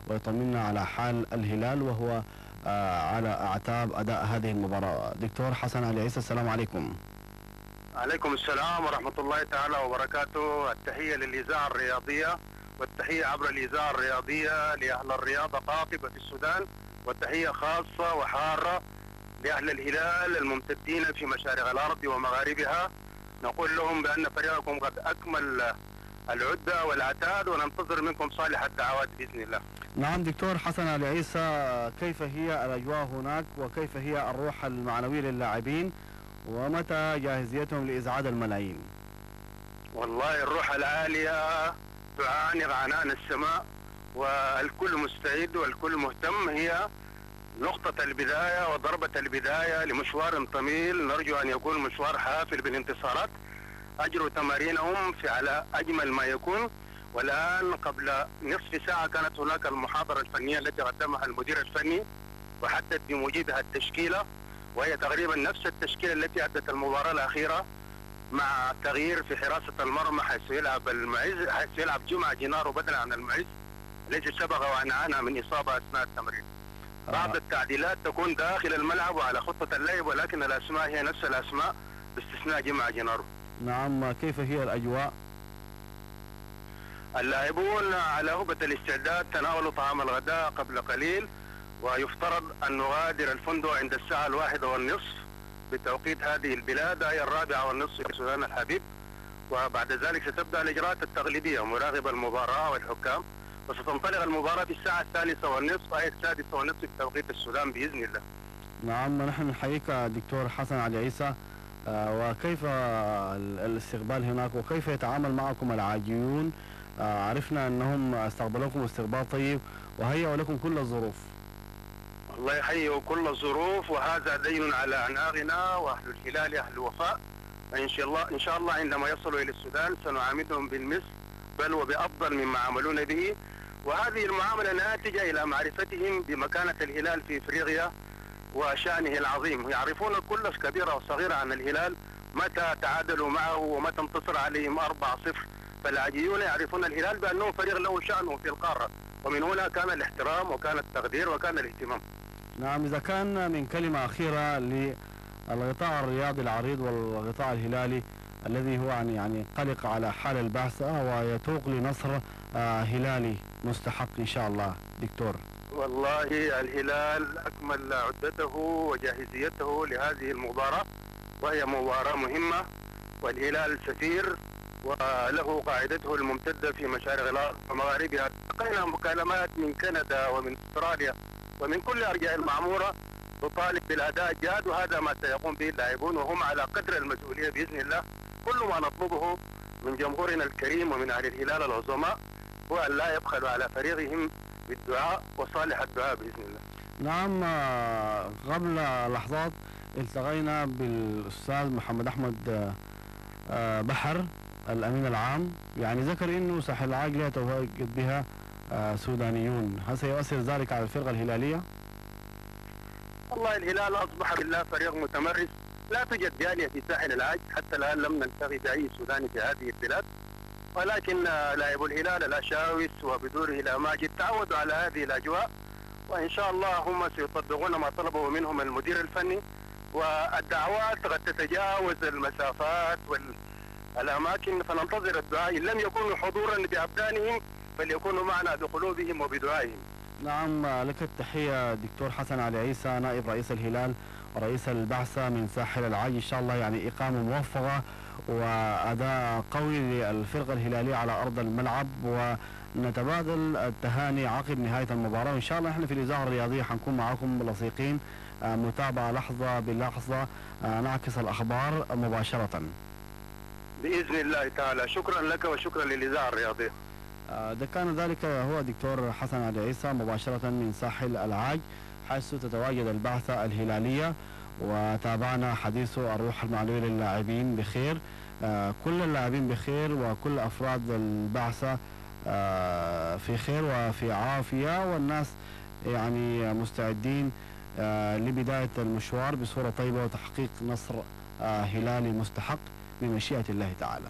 ويطمنا على حال الهلال وهو على أعتاب أداء هذه المباراة. دكتور حسن علي عيسى، السلام عليكم. عليكم السلام ورحمة الله تعالى وبركاته. التحية للإذاعة الرياضية، والتحية عبر الإذاعة الرياضية لأهل الرياضة قاطبة في السودان، والتحية خاصة وحارة لأهل الهلال الممتدين في مشارق الأرض ومغاربها. نقول لهم بأن فريقكم قد أكمل العدة والعتاد، وننتظر منكم صالح الدعوات بإذن الله. نعم دكتور حسن علي عيسى، كيف هي الأجواء هناك وكيف هي الروح المعنوية للاعبين ومتى جاهزيتهم لإسعاد الملايين؟ والله الروح العالية تعانق عنان السماء، والكل مستعد والكل مهتم. هي نقطة البداية وضربة البداية لمشوار طويل، نرجو أن يكون مشوار حافل بالانتصارات. أجروا تمارينهم في على أجمل ما يكون. والآن قبل نصف ساعة كانت هناك المحاضرة الفنية التي قدمها المدير الفني وحدد بموجبها التشكيلة، وهي تقريبا نفس التشكيلة التي أدت المباراة الأخيرة، مع تغيير في حراسة المرمى حيث يلعب جمعة جنارو بدلا عن المعز الذي سبق وأنعانا من إصابة أثناء التمرين. بعض التعديلات تكون داخل الملعب وعلى خطة اللعب، ولكن الأسماء هي نفس الأسماء باستثناء جمعة جنارو. نعم، كيف هي الأجواء؟ اللاعبون على هبة الاستعداد تناولوا طعام الغداء قبل قليل، ويفترض أن نغادر الفندق عند الساعة 1:30 بتوقيت هذه البلاد، أي 4:30 في السودان الحبيب. وبعد ذلك ستبدأ الإجراءات التقليدية مراقب المباراة والحكام، وستنطلق المباراة في الساعة 3:30 أي 6:30 في توقيت السودان بإذن الله. نعم، نحن نحييك دكتور حسن علي عيسى. وكيف الاستقبال هناك وكيف يتعامل معكم العاجيون؟ عرفنا أنهم استقبلوكم استقبال طيب وهيئوا لكم كل الظروف. الله يحيي كل الظروف، وهذا دين على أعناقنا، وأهل الهلال أهل الوفاء. إن شاء الله عندما يصلوا إلى السودان سنعاملهم بالمثل بل وبأفضل مما عملون به. وهذه المعاملة ناتجة إلى معرفتهم بمكانة الهلال في إفريقيا وشأنه العظيم. يعرفون كل كبيرة وصغيرة عن الهلال، متى تعادلوا معه ومتى انتصر عليهم 4-0. فالعاجيون يعرفون الهلال بأنه فريق له شأنه في القارة، ومن هنا كان الاحترام وكان التقدير وكان الاهتمام. نعم، إذا كان من كلمة أخيرة للغطاء الرياضي العريض والغطاء الهلالي الذي هو يعني قلق على حال البعثة ويتوق لنصر هلالي مستحق إن شاء الله دكتور. والله الهلال أكمل عدته وجاهزيته لهذه المباراة، وهي مباراة مهمة، والهلال سفير وله قاعدته الممتدة في مشارق الأرض ومغاربها. لقينا مكالمات من كندا ومن استراليا ومن كل أرجاء المعمورة تطالب بالأداء الجاد، وهذا ما سيقوم به اللاعبون وهم على قدر المسؤولية بإذن الله. كل ما نطلبه من جمهورنا الكريم ومن أهل الهلال العظماء هو أن لا يبخلوا على فريقهم بالدعاء وصالح الدعاء بإذن الله. نعم، قبل لحظات التقينا بالأستاذ محمد أحمد بحر الأمين العام، يعني ذكر أنه ساحل العاج لا يتواجد بها سودانيون. هل سيؤثر ذلك على الفرقة الهلالية؟ والله الهلال أصبح بالله فريق متمرس، لا توجد جالية في ساحل العاج، حتى الآن لم نلتقي بأي سوداني في هذه البلاد، ولكن لاعبو الهلال الأشاوس وبدوره إلى ماجد تعودوا على هذه الأجواء، وإن شاء الله هم سيطبقون ما طلبه منهم المدير الفني. والدعوات قد تتجاوز المسافات والأماكن، فننتظر الدعاء. إن لم يكونوا حضورا بأبدانهم فليكونوا معنا بقلوبهم وبدعائهم. نعم، لك التحية دكتور حسن علي عيسى نائب رئيس الهلال ورئيس البعثة من ساحل العاج. إن شاء الله يعني إقامة موفقة وأداء قوي للفرقة الهلالية على أرض الملعب، ونتبادل التهاني عقب نهاية المباراة. وإن شاء الله إحنا في الإذاعة الرياضية حنكون معكم لصيقين، متابعة لحظة بلحظة، نعكس الأخبار مباشرة بإذن الله تعالى. شكرا لك وشكرا للإذاعة الرياضية. ده كان ذلك هو دكتور حسن علي عيسى مباشرة من ساحل العاج حيث تتواجد البعثة الهلالية، وتابعنا حديثه الروح المعنوية للاعبين بخير، كل اللاعبين بخير وكل أفراد البعثة في خير وفي عافية، والناس يعني مستعدين لبداية المشوار بصورة طيبة وتحقيق نصر هلالي مستحق بمشيئة الله تعالى.